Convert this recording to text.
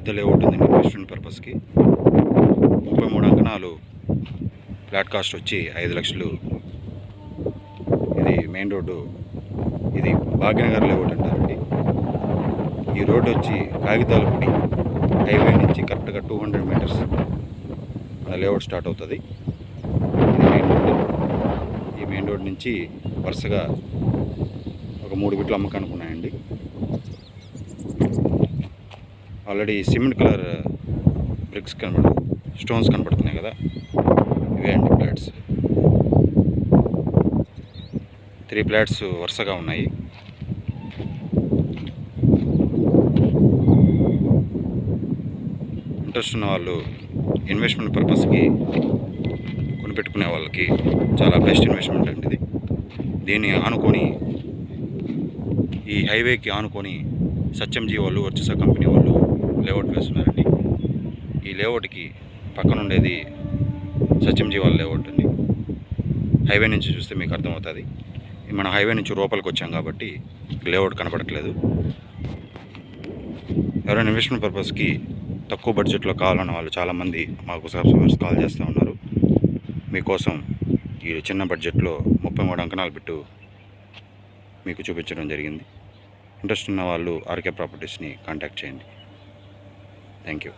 పెద్ద లేఅవుట్ ఉంది ఇన్వెస్ట్మెంట్ పర్పస్కి. 33 అంకణాలు, ఫ్లాట్ కాస్ట్ వచ్చి 5 లక్షలు. ఇది మెయిన్ రోడ్డు, ఇది భాగ్యనగర్ లేఅవుట్ అంటారండి. ఈ రోడ్డు వచ్చి కాగితాలపూడి హైవే నుంచి కరెక్ట్గా 200 మీటర్స్ మన లేఅవుట్ స్టార్ట్ అవుతుంది. ఇది మెయిన్ రోడ్డు. ఈ మెయిన్ రోడ్ నుంచి వరుసగా ఒక 3 బిట్లు అమ్మకానికి ఉన్నాయండి. Already cement colour bricks stones కనబడుతున్నాయి కదా, ఇవే అండి ఫ్లాట్స్. 3 ఫ్లాట్స్ వరుసగా ఉన్నాయి. ఇంట్రెస్ట్ ఉన్న వాళ్ళు, ఇన్వెస్ట్మెంట్ పర్పస్కి కొనిపెట్టుకునే వాళ్ళకి చాలా బెస్ట్ ఇన్వెస్ట్మెంట్ అండి ఇది. దీన్ని ఆనుకొని, ఈ హైవేకి ఆనుకొని సత్యంజీ వాళ్ళు, వర్చస కంపెనీ వాళ్ళు లేఅవుట్ వేస్తున్నారండి. ఈ లేఅవుట్కి పక్కన ఉండేది సత్యంజీ వాళ్ళ లేఅవుట్ అండి. హైవే నుంచి చూస్తే మీకు అర్థమవుతుంది. మనం హైవే నుంచి లోపలికి వచ్చాం కాబట్టి లేఅవుట్ కనపడట్లేదు. ఎవరైనా ఇన్వెస్ట్మెంట్ పర్పస్కి తక్కువ బడ్జెట్లో కావాలన్న వాళ్ళు చాలామంది మాకు సబ్స్క్రైబర్స్ కాల్ చేస్తూ ఉన్నారు. మీకోసం ఈ చిన్న బడ్జెట్లో 33 అంకణాలు పెట్టు మీకు చూపించడం జరిగింది. ఇంట్రెస్ట్ ఉన్న వాళ్ళు ఆర్కే ప్రాపర్టీస్ని కాంటాక్ట్ చేయండి. Thank you.